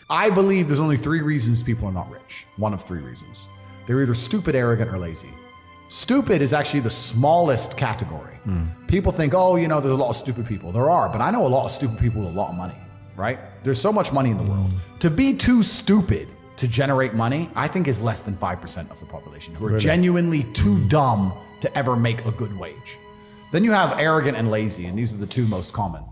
I believe there's only 3 reasons people are not rich. One of 3 reasons. They're either stupid, arrogant, or lazy. Stupid is actually the smallest category. People think, oh, you know, there's a lot of stupid people. There are, but I know a lot of stupid people with a lot of money, right? There's so much money in the world. To be too stupid to generate money, I think is less than 5% of the population who are genuinely too dumb to ever make a good wage. Then you have arrogant and lazy, and these are the 2 most common.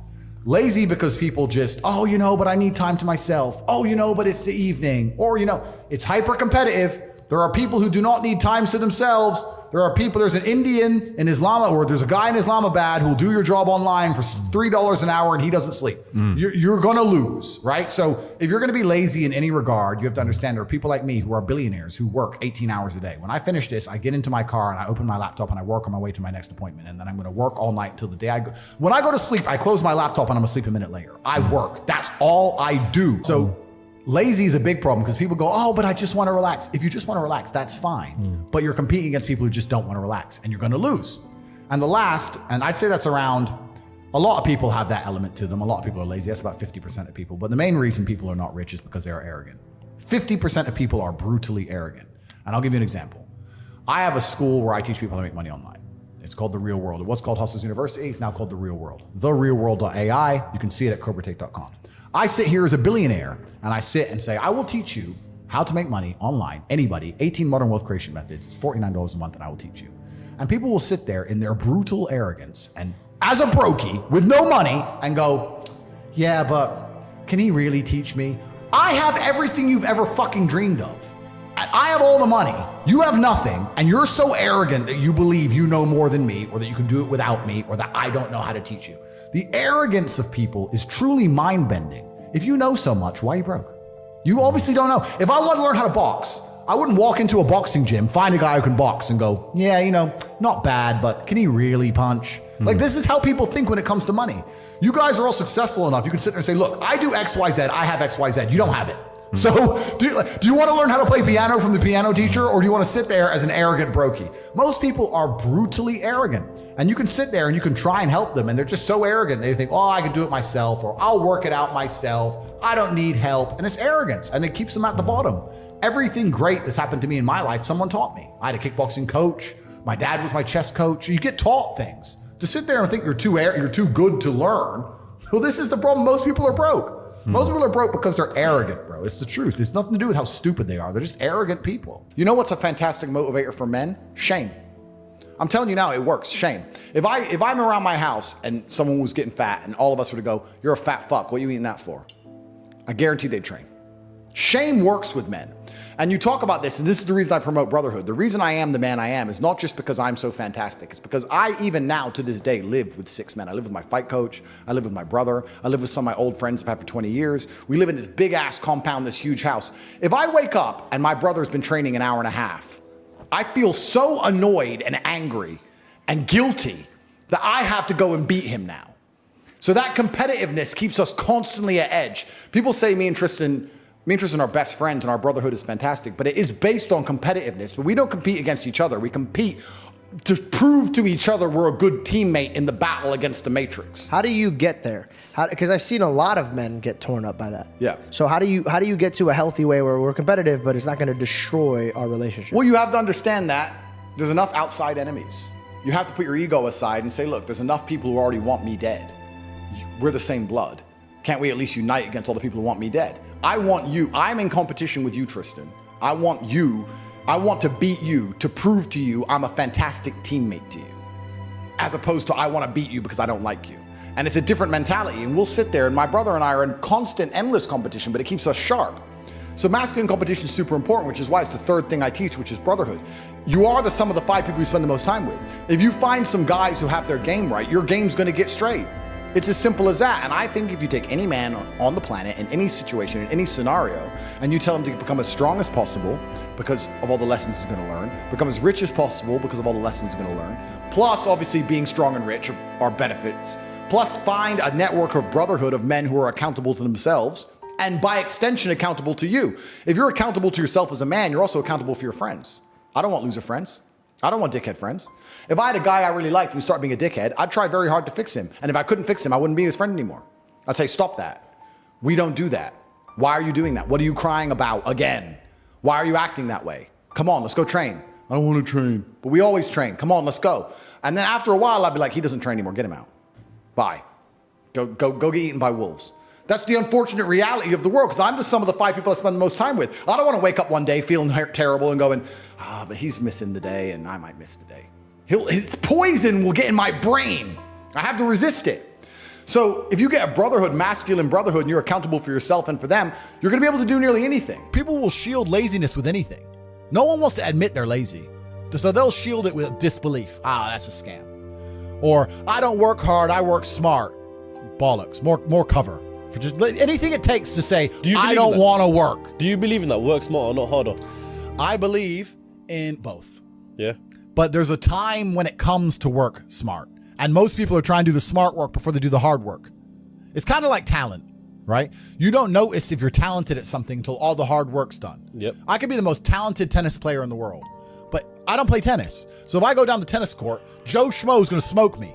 Lazy because people just, oh, you know, but I need time to myself. Oh, you know, but it's the evening. Or, you know, it's hyper competitive. There are people who do not need times to themselves. There are people, there's an Indian in Islam, or there's a guy in Islamabad who'll do your job online for $3 an hour and he doesn't sleep. You're gonna lose, right? So if you're gonna be lazy in any regard, you have to understand there are people like me who are billionaires who work 18 hours a day. When I finish this, I get into my car and I open my laptop and I work on my way to my next appointment. And then I'm gonna work all night until the day I go. When I go to sleep, I close my laptop and I'm gonna sleep a minute later. I work, that's all I do. So lazy is a big problem because people go, oh, but I just want to relax. If you just want to relax, that's fine. But you're competing against people who just don't want to relax and you're going to lose. And the last, and I'd say that's around, a lot of people have that element to them. A lot of people are lazy. That's about 50% of people. But the main reason people are not rich is because they are arrogant. 50% of people are brutally arrogant. And I'll give you an example. I have a school where I teach people how to make money online. It's called The Real World. It was called Hustlers University. It's now called The Real World. TheRealWorld.ai. You can see it at CobraTake.com. I sit here as a billionaire and I sit and say, I will teach you how to make money online. Anybody, 18 modern wealth creation methods. It's $49 a month and I will teach you. And people will sit there in their brutal arrogance and as a brokey with no money and go, yeah, but can he really teach me? I have everything you've ever fucking dreamed of. I have all the money, you have nothing, and you're so arrogant that you believe you know more than me, or that you can do it without me, or that I don't know how to teach you. The arrogance of people is truly mind-bending. If you know so much, why are you broke? You obviously don't know. If I want to learn how to box, I wouldn't walk into a boxing gym, find a guy who can box and go, yeah, you know, not bad, but can he really punch? Like, this is how people think when it comes to money. You guys are all successful enough. You can sit there and say, look, I do X, Y, Z. I have X, Y, Z. You don't have it. So do you want to learn how to play piano from the piano teacher, or do you want to sit there as an arrogant brokey? Most people are brutally arrogant, and you can sit there and you can try and help them, and they're just so arrogant. They think, oh, I can do it myself, or I'll work it out myself. I don't need help. And it's arrogance, and it keeps them at the bottom. Everything great that's happened to me in my life, someone taught me. I had a kickboxing coach. My dad was my chess coach. You get taught things. To sit there and think you're too good to learn, well, this is the problem. Most people are broke. Most people are broke because they're arrogant, bro. It's the truth. It's nothing to do with how stupid they are. They're just arrogant people. You know what's a fantastic motivator for men? Shame. I'm telling you now, it works. Shame. If I'm around my house and someone was getting fat and all of us were to go, you're a fat fuck, what are you eating that for? I guarantee they'd train. Shame works with men. And you talk about this, and this is the reason I promote brotherhood. The reason I am the man I am is not just because I'm so fantastic. It's because I, even now to this day, live with 6 men. I live with my fight coach. I live with my brother. I live with some of my old friends I've had for 20 years. We live in this big ass compound, this huge house. If I wake up and my brother's been training an hour and a half, I feel so annoyed and angry and guilty that I have to go and beat him now. So that competitiveness keeps us constantly at edge. People say me and Tristan are best friends and our brotherhood is fantastic, but it is based on competitiveness. But we don't compete against each other. We compete to prove to each other we're a good teammate in the battle against the Matrix. How do you get there? Because I've seen a lot of men get torn up by that. Yeah. So how do you get to a healthy way where we're competitive, but it's not going to destroy our relationship? Well, you have to understand that there's enough outside enemies. You have to put your ego aside and say, look, there's enough people who already want me dead. We're the same blood. Can't we at least unite against all the people who want me dead? I want you. I'm in competition with you, Tristan. I want to beat you to prove to you I'm a fantastic teammate to you, as opposed to I want to beat you because I don't like you. And it's a different mentality. And we'll sit there, and my brother and I are in constant, endless competition, but it keeps us sharp. So masculine competition is super important, which is why it's the 3rd thing I teach, which is brotherhood. You are the sum of the 5 people you spend the most time with. If you find some guys who have their game right, your game's going to get straight. It's as simple as that. And I think if you take any man on the planet, in any situation, in any scenario, and you tell him to become as strong as possible because of all the lessons he's going to learn, become as rich as possible because of all the lessons he's going to learn, plus obviously being strong and rich are benefits, plus find a network of brotherhood of men who are accountable to themselves, and by extension accountable to you. If you're accountable to yourself as a man, you're also accountable for your friends. I don't want loser friends. I don't want dickhead friends. If I had a guy I really liked and he started being a dickhead, I'd try very hard to fix him. And if I couldn't fix him, I wouldn't be his friend anymore. I'd say, stop that. We don't do that. Why are you doing that? What are you crying about again? Why are you acting that way? Come on, let's go train. I don't want to train. But we always train. Come on, let's go. And then after a while, I'd be like, he doesn't train anymore. Get him out. Bye. Go get eaten by wolves. That's the unfortunate reality of the world, because I'm just some of the 5 people I spend the most time with. I don't want to wake up one day feeling terrible and going, but he's missing the day and I might miss the day. His poison will get in my brain. I have to resist it. So if you get a brotherhood, masculine brotherhood, and you're accountable for yourself and for them, you're going to be able to do nearly anything. People will shield laziness with anything. No one wants to admit they're lazy. So they'll shield it with disbelief. That's a scam. Or, I don't work hard, I work smart. Bollocks. More cover. For just anything it takes to say, I don't want to work. Do you believe in that? Work smart or not harder? I believe in both. Yeah. But there's a time when it comes to work smart. And most people are trying to do the smart work before they do the hard work. It's kind of like talent, right? You don't notice if you're talented at something until all the hard work's done. Yep. I could be the most talented tennis player in the world, but I don't play tennis. So if I go down the tennis court, Joe Schmo is going to smoke me.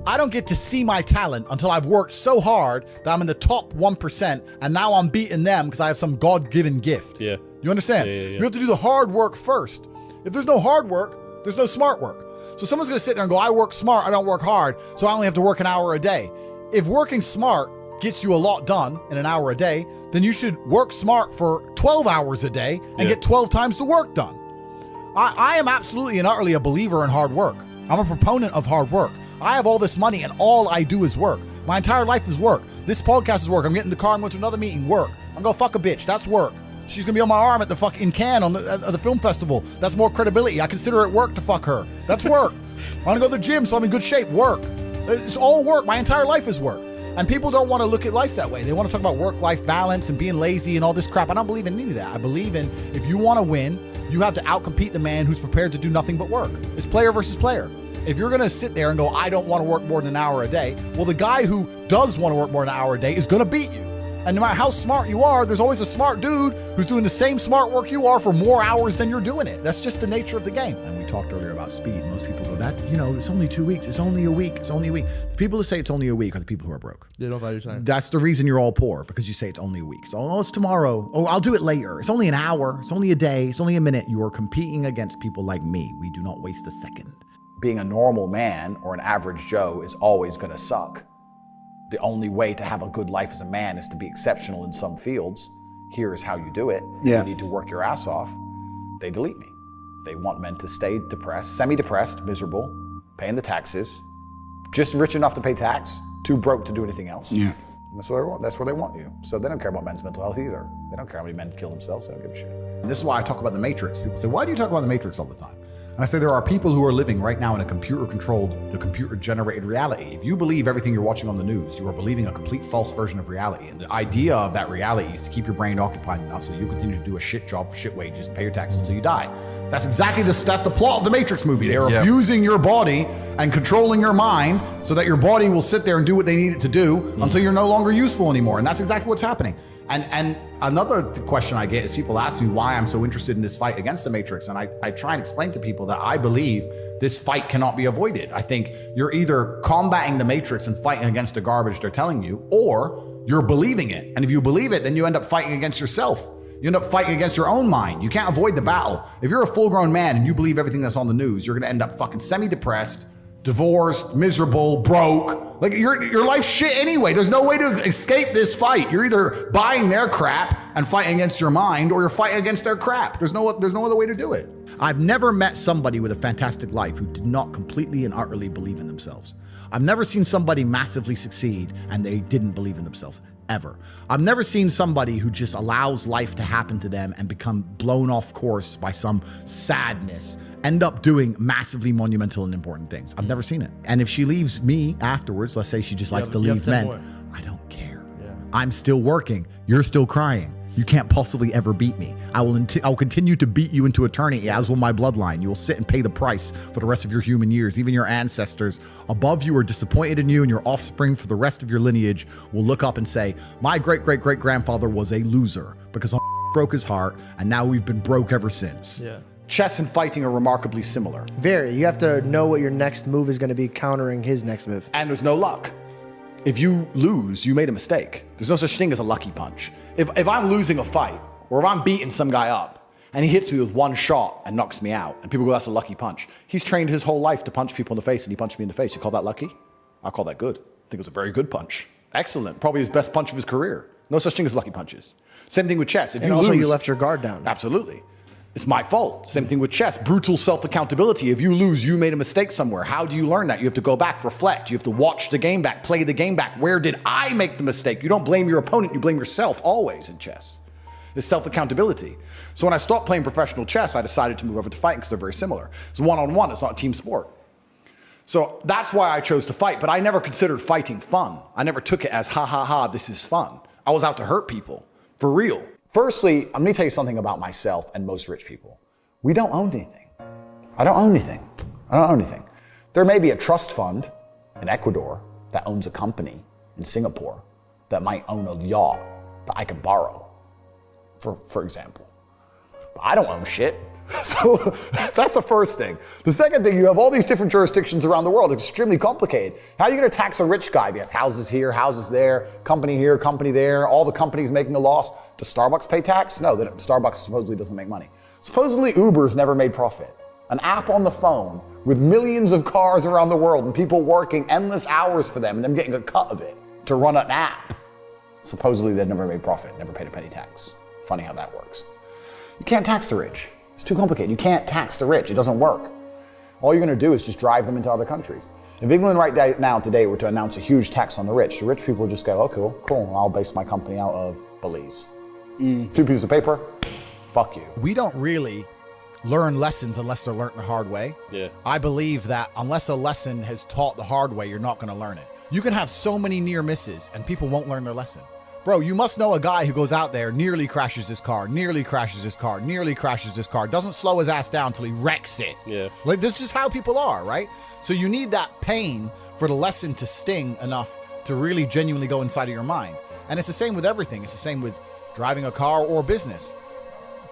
I don't get to see my talent until I've worked so hard that I'm in the top 1%, and now I'm beating them because I have some God-given gift. Yeah. You understand? Yeah. You have to do the hard work first. If there's no hard work, there's no smart work. So someone's going to sit there and go, I work smart, I don't work hard, so I only have to work an hour a day. If working smart gets you a lot done in an hour a day, then you should work smart for 12 hours a day and get 12 times the work done. I am absolutely and utterly a believer in hard work. I'm a proponent of hard work. I have all this money and all I do is work. My entire life is work. This podcast is work. I'm getting in the car, I'm going to another meeting, work. I'm going to fuck a bitch, that's work. She's going to be on my arm at the fucking Cannes at the film festival. That's more credibility. I consider it work to fuck her. That's work. I want to go to the gym so I'm in good shape, work. It's all work. My entire life is work. And people don't want to look at life that way. They want to talk about work-life balance and being lazy and all this crap. I don't believe in any of that. I believe in if you want to win, you have to outcompete the man who's prepared to do nothing but work. It's player versus player. If you're going to sit there and go, I don't want to work more than an hour a day, well, the guy who does want to work more than an hour a day is going to beat you. And no matter how smart you are, there's always a smart dude who's doing the same smart work you are for more hours than you're doing it. That's just the nature of the game. And we talked earlier about speed. Most people go, it's only 2 weeks. It's only a week. It's only a week. The people who say it's only a week are the people who are broke. They don't value time. That's the reason you're all poor, because you say it's only a week. So, it's tomorrow. Oh, I'll do it later. It's only an hour. It's only a day. It's only a minute. You are competing against people like me. We do not waste a second. Being a normal man or an average Joe is always going to suck. The only way to have a good life as a man is to be exceptional in some fields. Here is how you do it. Yeah. You need to work your ass off. They delete me. They want men to stay depressed, semi-depressed, miserable, paying the taxes, just rich enough to pay tax, too broke to do anything else. Yeah. And that's where they want you. So they don't care about men's mental health either. They don't care how many men kill themselves. They don't give a shit. And this is why I talk about the Matrix. People say, why do you talk about the Matrix all the time? And I say there are people who are living right now in a computer-generated reality. If you believe everything you're watching on the news, you are believing a complete false version of reality. And the idea of that reality is to keep your brain occupied enough so you continue to do a shit job for shit wages and pay your taxes until you die. That's exactly that's the plot of the Matrix movie. They're abusing your body and controlling your mind so that your body will sit there and do what they need it to do until you're no longer useful anymore. And that's exactly what's happening. And another question I get is people ask me why I'm so interested in this fight against the Matrix. And I try and explain to people that I believe this fight cannot be avoided. I think you're either combating the Matrix and fighting against the garbage they're telling you, or you're believing it. And if you believe it, then you end up fighting against yourself. You end up fighting against your own mind. You can't avoid the battle. If you're a full-grown man and you believe everything that's on the news, you're going to end up fucking semi-depressed, divorced, miserable, broke. Like your life's shit anyway. There's no way to escape this fight. You're either buying their crap and fighting against your mind, or you're fighting against their crap. There's no other way to do it. I've never met somebody with a fantastic life who did not completely and utterly believe in themselves. I've never seen somebody massively succeed and they didn't believe in themselves, ever. I've never seen somebody who just allows life to happen to them and become blown off course by some sadness, end up doing massively monumental and important things. I've never seen it. And if she leaves me afterwards, let's say she just likes to leave men, I don't care. Yeah. I'm still working. You're still crying. You can't possibly ever beat me. I'll continue to beat you into eternity, as will my bloodline. You will sit and pay the price for the rest of your human years. Even your ancestors above you are disappointed in you, and your offspring for the rest of your lineage will look up and say, my great-great-great-grandfather was a loser because I broke his heart, and now we've been broke ever since. Yeah. Chess and fighting are remarkably similar. Very. You have to know what your next move is going to be countering his next move. And there's no luck. If you lose, you made a mistake. There's no such thing as a lucky punch. If I'm losing a fight, or if I'm beating some guy up, and he hits me with one shot and knocks me out, and people go, that's a lucky punch. He's trained his whole life to punch people in the face, and he punched me in the face. You call that lucky? I call that good. I think it was a very good punch. Excellent. Probably his best punch of his career. No such thing as lucky punches. Same thing with chess. If And you also, lose, you left your guard down. Absolutely. It's my fault. Same thing with chess. Brutal self-accountability. If you lose, you made a mistake somewhere. How do you learn that? You have to go back, reflect. You have to watch the game back, play the game back. Where did I make the mistake? You don't blame your opponent, you blame yourself always in chess. It's self-accountability. So when I stopped playing professional chess, I decided to move over to fighting because they're very similar. It's one-on-one, it's not a team sport. So that's why I chose to fight, but I never considered fighting fun. I never took it as, ha ha ha, this is fun. I was out to hurt people, for real. Firstly, let me tell you something about myself and most rich people. We don't own anything. I don't own anything. I don't own anything. There may be a trust fund in Ecuador that owns a company in Singapore that might own a yacht that I can borrow, for example. But I don't own shit. So that's the first thing. The second thing, you have all these different jurisdictions around the world. It's extremely complicated. How are you going to tax a rich guy? He has houses here, houses there, company here, company there, all the companies making a loss. Does Starbucks pay tax? No, Starbucks supposedly doesn't make money. Supposedly Uber's never made profit. An app on the phone with millions of cars around the world and people working endless hours for them and them getting a cut of it to run an app. Supposedly they've never made profit, never paid a penny tax. Funny how that works. You can't tax the rich. It's too complicated. You can't tax the rich. It doesn't work. All you're going to do is just drive them into other countries. If England right now today were to announce a huge tax on the rich people would just go, oh, cool. I'll base my company out of Belize. Few pieces of paper, fuck you. We don't really learn lessons unless they're learned the hard way. Yeah. I believe that unless a lesson has taught the hard way, you're not going to learn it. You can have so many near misses and people won't learn their lesson. Bro, you must know a guy who goes out there, nearly crashes his car, doesn't slow his ass down till he wrecks it. Yeah. Like, this is how people are, right? So you need that pain for the lesson to sting enough to really genuinely go inside of your mind. And it's the same with everything. It's the same with driving a car or business.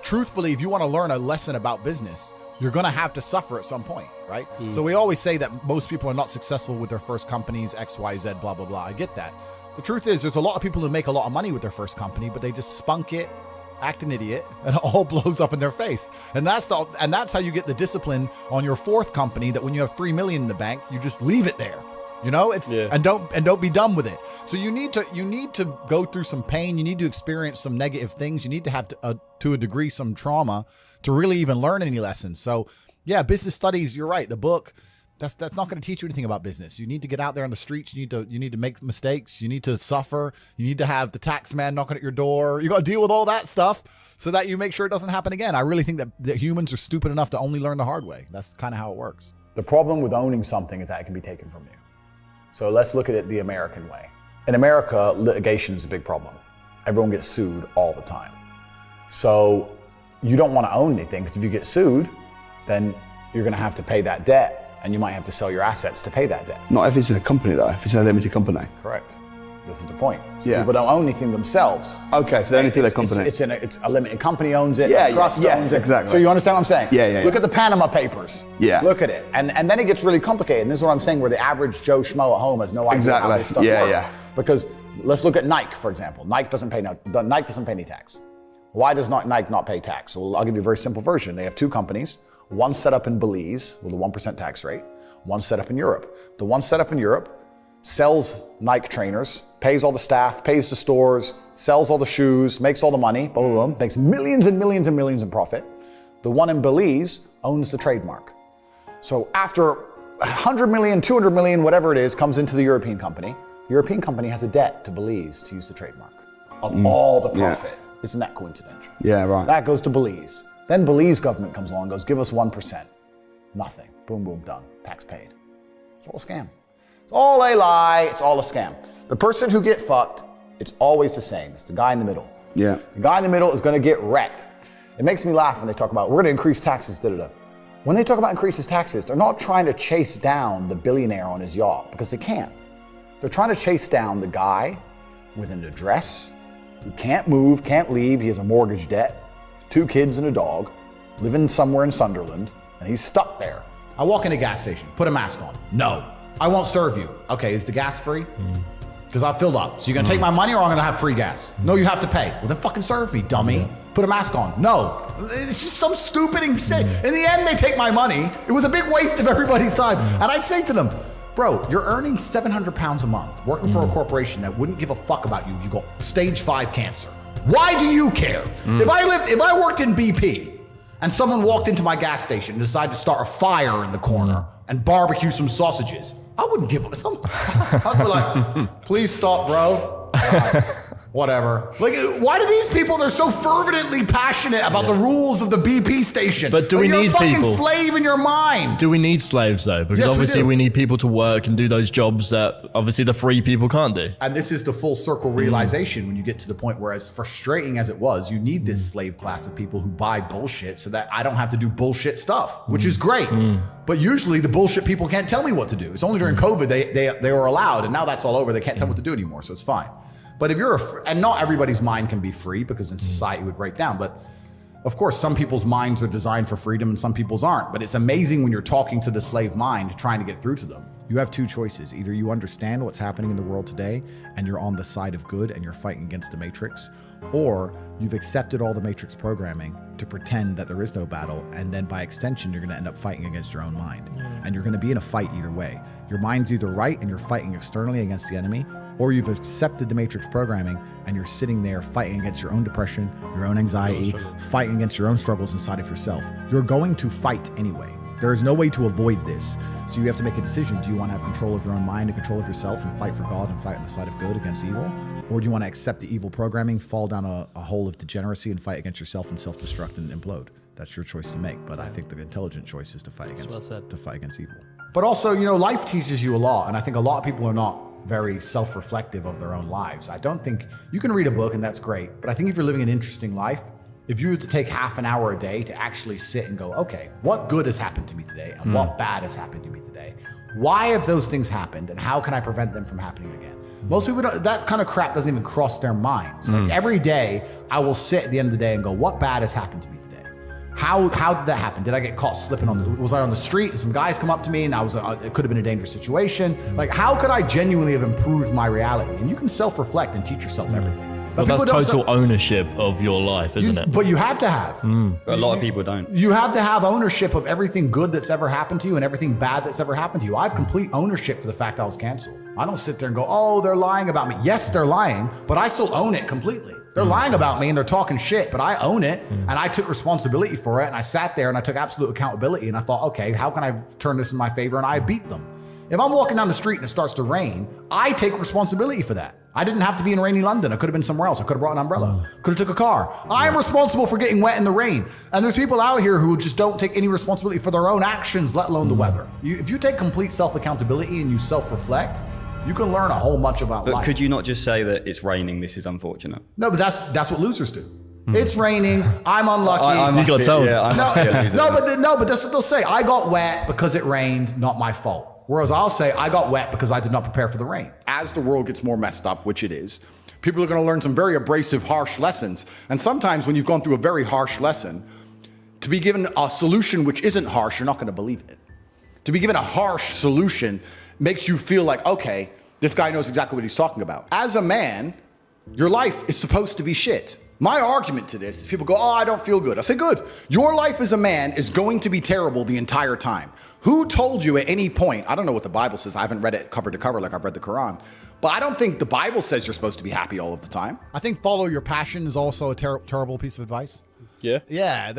Truthfully, if you want to learn a lesson about business, you're going to have to suffer at some point, right? So we always say that most people are not successful with their first companies, X, Y, Z, blah, blah, blah. I get that. The truth is, there's a lot of people who make a lot of money with their first company, but they just spunk it, act an idiot, and it all blows up in their face. And that's how you get the discipline on your fourth company, that when you have 3 million in the bank, you just leave it there. You know, and don't be done with it. So you need to go through some pain. You need to experience some negative things. You need to have to a degree some trauma to really even learn any lessons. So yeah, business studies. You're right. The book. That's not going to teach you anything about business. You need to get out there on the streets. You need to make mistakes. You need to suffer. You need to have the tax man knocking at your door. You got to deal with all that stuff so that you make sure it doesn't happen again. I really think that humans are stupid enough to only learn the hard way. That's kind of how it works. The problem with owning something is that it can be taken from you. So let's look at it the American way. In America, litigation is a big problem. Everyone gets sued all the time. So you don't want to own anything, because if you get sued, then you're going to have to pay that debt. And you might have to sell your assets to pay that debt. Not if it's in a company though, if it's in a limited company. Correct. This is the point. So Yeah. people don't own anything themselves. Okay, so they only through their company. It's a limited company owns it, Yeah, a trust yeah, owns it. exactly. So you understand what I'm saying? Yeah. Look at the Panama Papers. Yeah. Look at it. And then it gets really complicated. And this is what I'm saying, where the average Joe Schmo at home has no idea how Exactly. this stuff Yeah, works. yeah. Because let's look at Nike, for example. Nike doesn't pay any tax. Why does Nike not pay tax? Well, I'll give you a very simple version. They have two companies, one set up in Belize with a 1% tax rate, one set up in Europe. The one set up in Europe sells Nike trainers, pays all the staff, pays the stores, sells all the shoes, makes all the money, blah, blah, blah, makes millions and millions and millions in profit. The one in Belize owns the trademark. So after 100 million, 200 million, whatever it is, comes into the European company has a debt to Belize to use the trademark of all the profit. Isn't that coincidental? Yeah, right. That goes to Belize. Then Belize government comes along and goes, give us 1%. Nothing. Boom, boom, done. Tax paid. It's all a scam. It's all a lie. It's all a scam. The person who get fucked, it's always the same. It's the guy in the middle. Yeah. The guy in the middle is going to get wrecked. It makes me laugh when they talk about, we're going to increase taxes, da-da-da. When they talk about increases taxes, they're not trying to chase down the billionaire on his yacht, because they can't. They're trying to chase down the guy with an address, who can't move, can't leave. He has a mortgage debt, 2 kids and a dog, living somewhere in Sunderland, and he's stuck there. I walk in a gas station, put a mask on. No, I won't serve you. Okay, is the gas free? because I filled up. So you're gonna take my money or I'm gonna have free gas? No, you have to pay. Well, then fucking serve me, dummy. Put a mask on. No, it's just some stupid thing. In the end, they take my money. It was a big waste of everybody's time. And I'd say to them, bro, you're earning 700 pounds a month working for a corporation that wouldn't give a fuck about you if you got stage 5 cancer. Why do you care? If I worked in BP and someone walked into my gas station and decided to start a fire in the corner and barbecue some sausages, I wouldn't give a I'd be like, please stop, bro. Whatever. Like, why do these people, they're so fervently passionate about the rules of the BP station? But do like, we you're need a fucking people? Slave in your mind. Do we need slaves though? Because Yes, we obviously do. we need people to work and do those jobs that obviously the free people can't do. And this is the full circle realization when you get to the point where, as frustrating as it was, you need this slave class of people who buy bullshit so that I don't have to do bullshit stuff, which is great. But usually the bullshit people can't tell me what to do. It's only during COVID they were allowed, and now that's all over. They can't tell me what to do anymore, so it's fine. But if you're and not everybody's mind can be free, because in society it would break down. But of course, some people's minds are designed for freedom and some people's aren't. But it's amazing when you're talking to the slave mind, trying to get through to them. You have two choices. Either you understand what's happening in the world today and you're on the side of good and you're fighting against the Matrix, or you've accepted all the Matrix programming to pretend that there is no battle, and then by extension, you're going to end up fighting against your own mind. And you're going to be in a fight either way. Your mind's either right and you're fighting externally against the enemy, or you've accepted the Matrix programming and you're sitting there fighting against your own depression, your own anxiety, fighting against your own struggles inside of yourself. You're going to fight anyway. There is no way to avoid this. So you have to make a decision. Do you want to have control of your own mind and control of yourself and fight for God and fight on the side of good against evil? Or do you want to accept the evil programming, fall down a hole of degeneracy and fight against yourself and self-destruct and implode? That's your choice to make. But I think the intelligent choice is to fight against evil. But also, life teaches you a lot. And I think a lot of people are not very self-reflective of their own lives. I don't think you can read a book and that's great. But I think if you're living an interesting life, if you were to take half an hour a day to actually sit and go, okay, what good has happened to me today and what bad has happened to me today? Why have those things happened and how can I prevent them from happening again? Most people don't, that kind of crap doesn't even cross their minds. Like every day I will sit at the end of the day and go, what bad has happened to me today? How did that happen? Did I get caught slipping was I on the street and some guys come up to me and it could have been a dangerous situation? Like, how could I genuinely have improved my reality? And you can self-reflect and teach yourself everything. But that's total ownership of your life, isn't it? But you have to have. But a lot of people don't. You have to have ownership of everything good that's ever happened to you and everything bad that's ever happened to you. I have complete ownership for the fact I was canceled. I don't sit there and go, oh, they're lying about me. Yes, they're lying, but I still own it completely. They're lying about me and they're talking shit, but I own it and I took responsibility for it, and I sat there and I took absolute accountability and I thought, okay, how can I turn this in my favor? And I beat them. If I'm walking down the street and it starts to rain, I take responsibility for that. I didn't have to be in rainy London. I could have been somewhere else. I could have brought an umbrella. Could have took a car. I am responsible for getting wet in the rain. And there's people out here who just don't take any responsibility for their own actions, let alone the weather. If you take complete self-accountability and you self-reflect, you can learn a whole bunch about But life. could you not just say that it's raining, this is unfortunate? No, but that's what losers do. It's raining. I'm unlucky. I must got be- told. Yeah, I must be a loser. but that's what they'll say. I got wet because it rained, not my fault. Whereas I'll say I got wet because I did not prepare for the rain. As the world gets more messed up, which it is, people are going to learn some very abrasive, harsh lessons. And sometimes when you've gone through a very harsh lesson, to be given a solution which isn't harsh, you're not going to believe it. To be given a harsh solution makes you feel like, okay, this guy knows exactly what he's talking about. As a man, your life is supposed to be shit. My argument to this is people go, oh, I don't feel good. I say, good. Your life as a man is going to be terrible the entire time. Who told you at any point, I don't know what the Bible says. I haven't read it cover to cover like I've read the Quran. But I don't think the Bible says you're supposed to be happy all of the time. I think follow your passion is also a terrible piece of advice. Yeah. Yeah.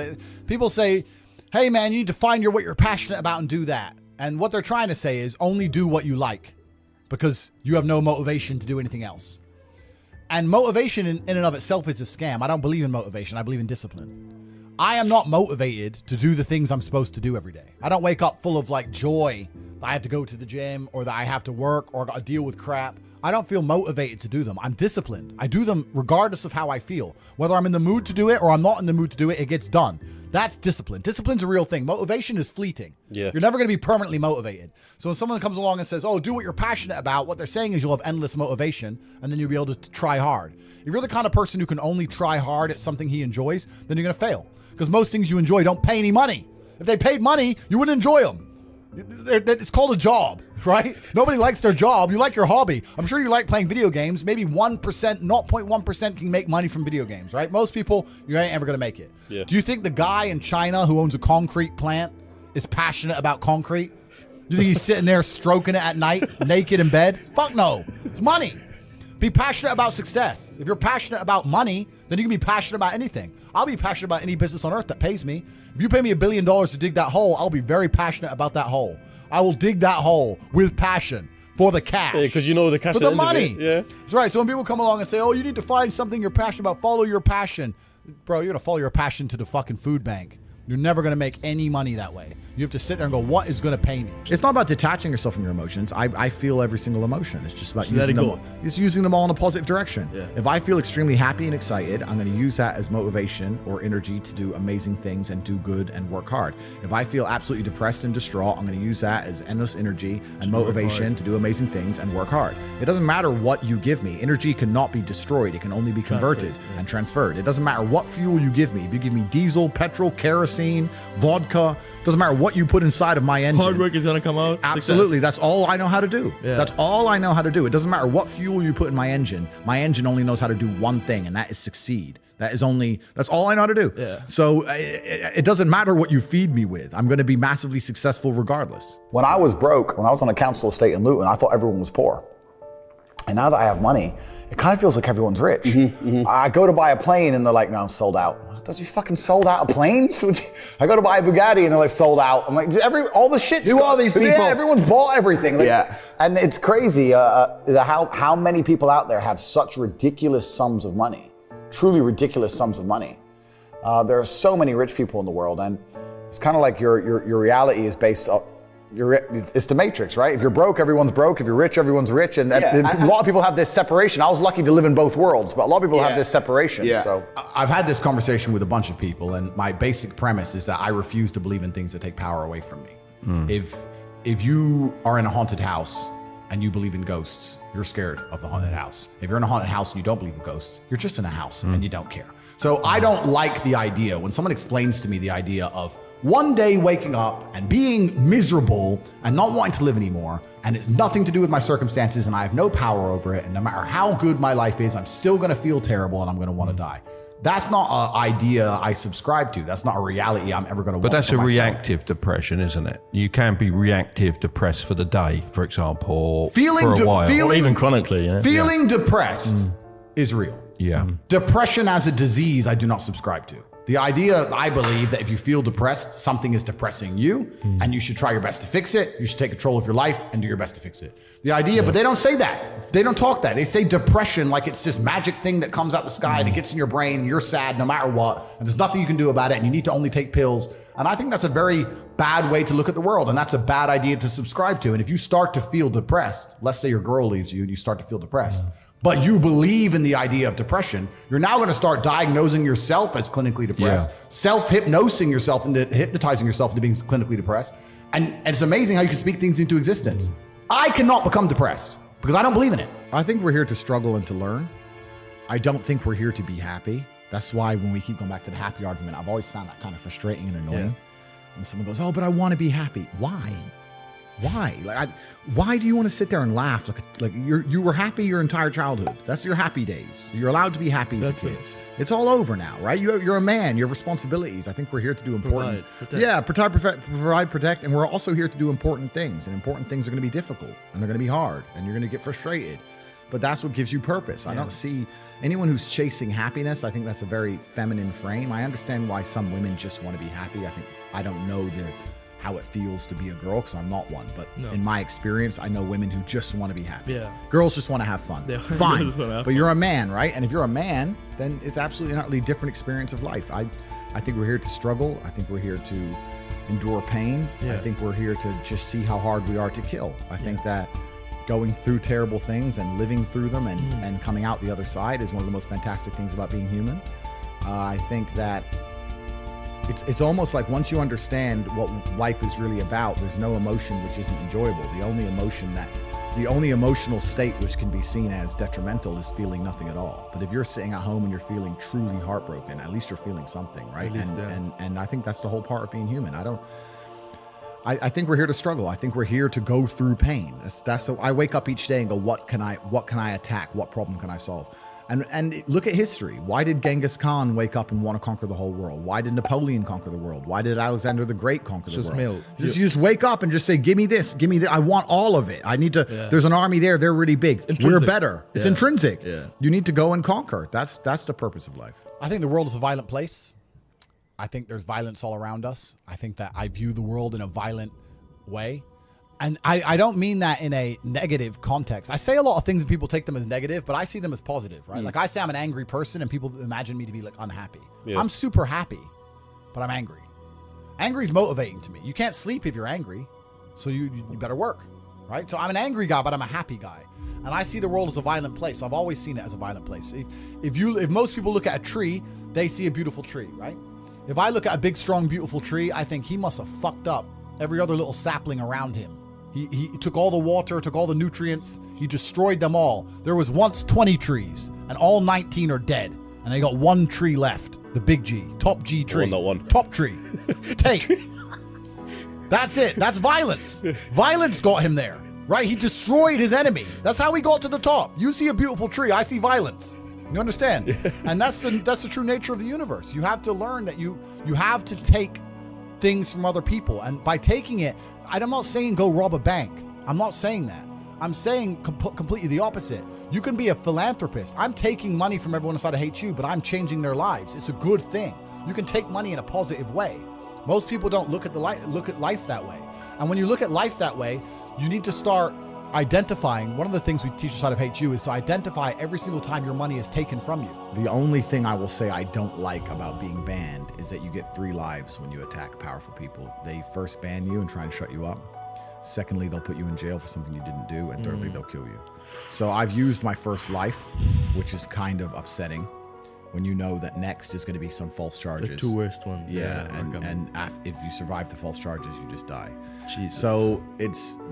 People say, hey, man, you need to find what you're passionate about and do that. And what they're trying to say is only do what you like because you have no motivation to do anything else. And motivation in and of itself is a scam. I don't believe in motivation. I believe in discipline. I am not motivated to do the things I'm supposed to do every day. I don't wake up full of like joy that I have to go to the gym or that I have to work or got to deal with crap. I don't feel motivated to do them. I'm disciplined. I do them regardless of how I feel. Whether I'm in the mood to do it or I'm not in the mood to do it, it gets done. That's discipline. Discipline's a real thing. Motivation is fleeting. Yeah. You're never going to be permanently motivated. So when someone comes along and says, oh, do what you're passionate about, what they're saying is you'll have endless motivation and then you'll be able to try hard. If you're the kind of person who can only try hard at something he enjoys, then you're going to fail. Because most things you enjoy don't pay any money. If they paid money, you wouldn't enjoy them. It's called a job, right? Nobody likes their job. You like your hobby. I'm sure you like playing video games. Maybe 1%, 0.1% can make money from video games, right? Most people, you ain't ever going to make it. Yeah. Do you think the guy in China who owns a concrete plant is passionate about concrete? Do you think he's sitting there stroking it at night, naked in bed? Fuck no. It's money. Be passionate about success. If you're passionate about money, then you can be passionate about anything. I'll be passionate about any business on earth that pays me. If you pay me $1 billion to dig that hole, I'll be very passionate about that hole. I will dig that hole with passion for the cash. Yeah, because you know the cash For at the the end of money. it, yeah. That's right. So when people come along and say, oh, you need to find something you're passionate about, follow your passion. Bro, you're going to follow your passion to the fucking food bank. You're never going to make any money that way. You have to sit there and go, what is going to pay me? It's not about detaching yourself from your emotions. I feel every single emotion. It's just about So let using it them. go. It's using them all in a positive direction. Yeah. If I feel extremely happy and excited, I'm going to use that as motivation or energy to do amazing things and do good and work hard. If I feel absolutely depressed and distraught, I'm going to use that as endless energy and motivation to do amazing things and work hard. It doesn't matter what you give me. Energy cannot be destroyed. It can only be converted and transferred. It doesn't matter what fuel you give me. If you give me diesel, petrol, kerosene, vodka, doesn't matter what you put inside of my engine. Hard work is gonna come out. Absolutely. Success. That's all I know how to do. Yeah. That's all I know how to do. It doesn't matter what fuel you put in my engine. My engine only knows how to do one thing, and that is succeed. That's all I know how to do. Yeah. So it doesn't matter what you feed me with. I'm going to be massively successful regardless. When I was broke, when I was on a council estate in Luton, I thought everyone was poor. And now that I have money, it kind of feels like everyone's rich. I go to buy a plane and they're like, no, I'm sold out. Thought you fucking sold out of planes? I go to buy a Bugatti and they're like, sold out. I'm like, all the shit. Who are these people? Yeah, everyone's bought everything. Like, Yeah. And it's crazy how many people out there have such ridiculous sums of money, truly ridiculous sums of money. There are so many rich people in the world, and it's kind of like your reality is based on, it's the Matrix, right? If you're broke, everyone's broke. If you're rich, everyone's rich. And a lot of people have this separation. I was lucky to live in both worlds, but a lot of people have this separation. Yeah. So I've had this conversation with a bunch of people, and my basic premise is that I refuse to believe in things that take power away from me. If you are in a haunted house and you believe in ghosts, you're scared of the haunted house. If you're in a haunted house and you don't believe in ghosts, you're just in a house and you don't care. So I don't like the idea when someone explains to me the idea of one day waking up and being miserable and not wanting to live anymore, and it's nothing to do with my circumstances and I have no power over it, and no matter how good my life is, I'm still gonna feel terrible and I'm gonna wanna die. That's not an idea I subscribe to. That's not a reality I'm ever gonna want. But that's for a myself. reactive depression, isn't it? You can be reactive depressed for the day, for example, or Feeling for a while. Or even chronically, yeah. Feeling depressed is real. Yeah. Depression as a disease, I do not subscribe to. The idea, I believe, that if you feel depressed, something is depressing you, and you should try your best to fix it. You should take control of your life and do your best to fix it. The idea, but they don't say that. They don't talk that. They say depression like it's this magic thing that comes out the sky and it gets in your brain, and you're sad no matter what, and there's nothing you can do about it, and you need to only take pills. And I think that's a very bad way to look at the world, and that's a bad idea to subscribe to. And if you start to feel depressed, let's say your girl leaves you and you start to feel depressed, but you believe in the idea of depression, you're now going to start diagnosing yourself as clinically depressed, self-hypnosing yourself into hypnotizing yourself into being clinically depressed. And it's amazing how you can speak things into existence. I cannot become depressed because I don't believe in it. I think we're here to struggle and to learn. I don't think we're here to be happy. That's why when we keep going back to the happy argument, I've always found that kind of frustrating and annoying. When someone goes, oh, but I want to be happy. Why? Why? Why do you want to sit there and laugh like you were happy your entire childhood? That's your happy days. You're allowed to be happy as a kid. It's all over now, right? You're a man. You have responsibilities. I think we're here to do important. Provide, protect, and we're also here to do important things. And important things are going to be difficult, and they're going to be hard, and you're going to get frustrated. But that's what gives you purpose. I don't see anyone who's chasing happiness. I think that's a very feminine frame. I understand why some women just want to be happy. I don't know how it feels to be a girl because I'm not one. But in my experience, I know women who just want to be happy. Yeah. Girls just want to have fun. Fine. But you're a man, right? And if you're a man, then it's absolutely an utterly different experience of life. I think we're here to struggle. I think we're here to endure pain. I think we're here to just see how hard we are to kill. I think that going through terrible things and living through them and coming out the other side is one of the most fantastic things about being human. I think that it's almost like once you understand what life is really about, there's no emotion which isn't enjoyable. The only emotional state which can be seen as detrimental is feeling nothing at all. But if you're sitting at home and you're feeling truly heartbroken, at least you're feeling something, right? And I think that's the whole part of being human. I think we're here to struggle. I think we're here to go through pain. That's so I wake up each day and go, what can I attack? What problem can I solve? And look at history. Why did Genghis Khan wake up and want to conquer the whole world? Why did Napoleon conquer the world? Why did Alexander the Great conquer the world? You just wake up and just say, give me this, give me that. I want all of it. I need to, there's an army there. They're really big. We're better. It's intrinsic. Yeah. You need to go and conquer. That's the purpose of life. I think the world is a violent place. I think there's violence all around us. I think that I view the world in a violent way. And I don't mean that in a negative context. I say a lot of things and people take them as negative, but I see them as positive, right? Like I say I'm an angry person and people imagine me to be like unhappy. Yeah. I'm super happy, but I'm angry. Angry is motivating to me. You can't sleep if you're angry, so you better work, right? So I'm an angry guy, but I'm a happy guy. And I see the world as a violent place. I've always seen it as a violent place. If most people look at a tree, they see a beautiful tree, right? If I look at a big, strong, beautiful tree, I think he must have fucked up every other little sapling around him. He took all the water, took all the nutrients, he destroyed them all. There was once 20 trees, and all 19 are dead. And they got one tree left, the big G, top G tree. Top tree. Tate. That's it. That's violence. Violence got him there, right? He destroyed his enemy. That's how he got to the top. You see a beautiful tree, I see violence. You understand? And that's the true nature of the universe. You have to learn that you have to take things from other people, and by taking it, I'm not saying go rob a bank. I'm not saying that. I'm saying completely the opposite. You can be a philanthropist. I'm taking money from everyone inside of HU, but I'm changing their lives. It's a good thing. You can take money in a positive way. Most people don't look at life that way. And when you look at life that way, you need to start identifying. One of the things we teach inside of HU is to identify every single time your money is taken from you. The only thing I will say I don't like about being banned is that you get 3 lives when you attack powerful people. They first ban you and try and shut you up. Secondly, they'll put you in jail for something you didn't do. And thirdly, they'll kill you. So I've used my first life, which is kind of upsetting when you know that next is going to be some false charges. The 2 worst ones. Yeah, and if you survive the false charges, you just die. Jesus. So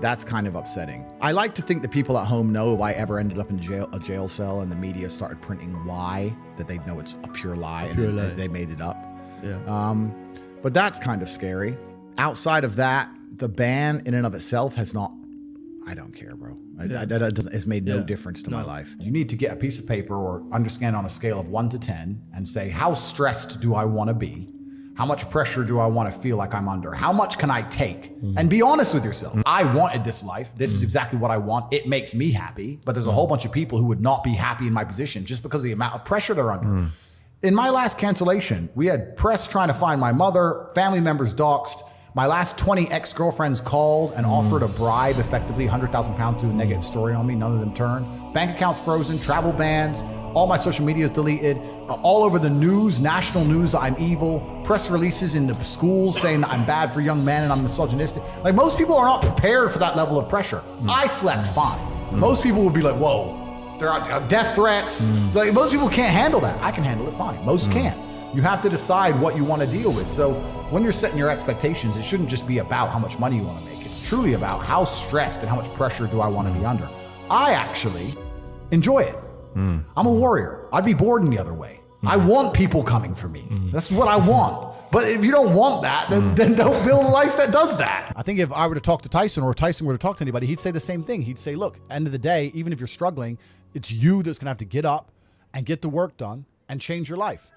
that's kind of upsetting. I like to think that people at home know if I ever ended up in a jail cell and the media started printing lie, that they'd know it's a pure lie and they made it up. Yeah. But that's kind of scary. Outside of that, the ban in and of itself has not. I don't care, bro. It's made no difference to my life. You need to get a piece of paper or understand on a scale of 1 to 10 and say, how stressed do I want to be? How much pressure do I want to feel like I'm under? How much can I take? And be honest with yourself. I wanted this life. This is exactly what I want. It makes me happy. But there's a whole bunch of people who would not be happy in my position just because of the amount of pressure they're under. In my last cancellation, we had press trying to find my mother, family members doxxed. My last 20 ex-girlfriends called and offered a bribe, effectively 100,000 pounds, to do a negative story on me. None of them turned. Bank accounts frozen, travel bans, all my social media is deleted. All over the news, national news, I'm evil. Press releases in the schools saying that I'm bad for young men and I'm misogynistic. Like, most people are not prepared for that level of pressure. I slept fine. Most people would be like, whoa, there are death threats. Like, most people can't handle that. I can handle it fine. Most can't. You have to decide what you want to deal with. So when you're setting your expectations, it shouldn't just be about how much money you want to make. It's truly about how stressed and how much pressure do I want to be under. I actually enjoy it. I'm a warrior. I'd be bored in the other way. I want people coming for me. That's what I want. But if you don't want that, then don't build a life that does that. I think if I were to talk to Tyson, or Tyson were to talk to anybody, he'd say the same thing. He'd say, look, end of the day, even if you're struggling, it's you that's going to have to get up and get the work done and change your life.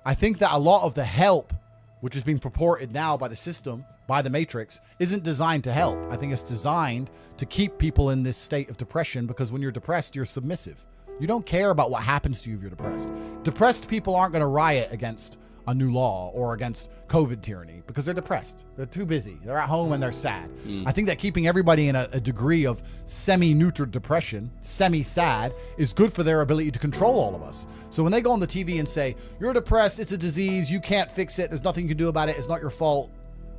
I think that a lot of the help, which is being purported now by the system, by the Matrix, isn't designed to help. I think it's designed to keep people in this state of depression, because when you're depressed, you're submissive. You don't care about what happens to you if you're depressed. Depressed people aren't going to riot against a new law or against COVID tyranny because they're depressed. They're too busy. They're at home and they're sad. I think that keeping everybody in a degree of semi-neutral depression, semi-sad, is good for their ability to control all of us. So when they go on the TV and say, you're depressed, it's a disease, you can't fix it, there's nothing you can do about it, it's not your fault,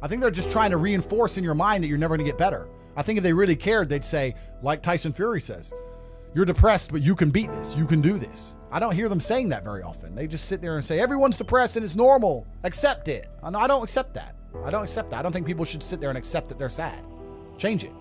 I think they're just trying to reinforce in your mind that you're never going to get better. I think if they really cared, they'd say, like Tyson Fury says, you're depressed, but you can beat this. You can do this. I don't hear them saying that very often. They just sit there and say, everyone's depressed and it's normal. Accept it. No, I don't accept that. I don't accept that. I don't think people should sit there and accept that they're sad. Change it.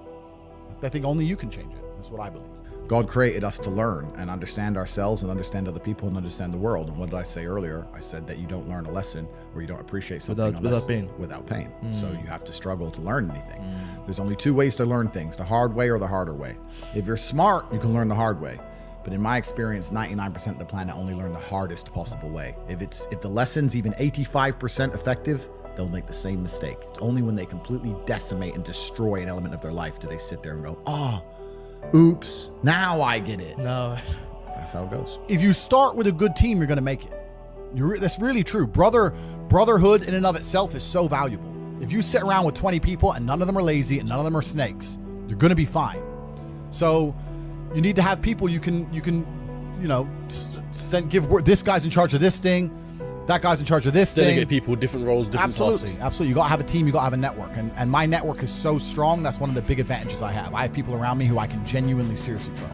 I think only you can change it. That's what I believe. God created us to learn and understand ourselves and understand other people and understand the world. And what did I say earlier? I said that you don't learn a lesson or you don't appreciate something Without pain. Without pain. So you have to struggle to learn anything. There's only two ways to learn things, the hard way or the harder way. If you're smart, you can learn the hard way. But in my experience, 99% of the planet only learn the hardest possible way. If the lesson's even 85% effective, they'll make the same mistake. It's only when they completely decimate and destroy an element of their life do they sit there and go, oh, oops, now I get it. No. That's how it goes. If you start with a good team, you're going to make it. That's really true. Brotherhood in and of itself is so valuable. If you sit around with 20 people and none of them are lazy and none of them are snakes, you're going to be fine. So you need to have people you can give work. This guy's in charge of this thing. That guy's in charge of this Delegate thing. people, different roles, different tasks. Absolutely. You got to have a team. You got to have a network. And my network is so strong. That's one of the big advantages I have. I have people around me who I can genuinely, seriously trust.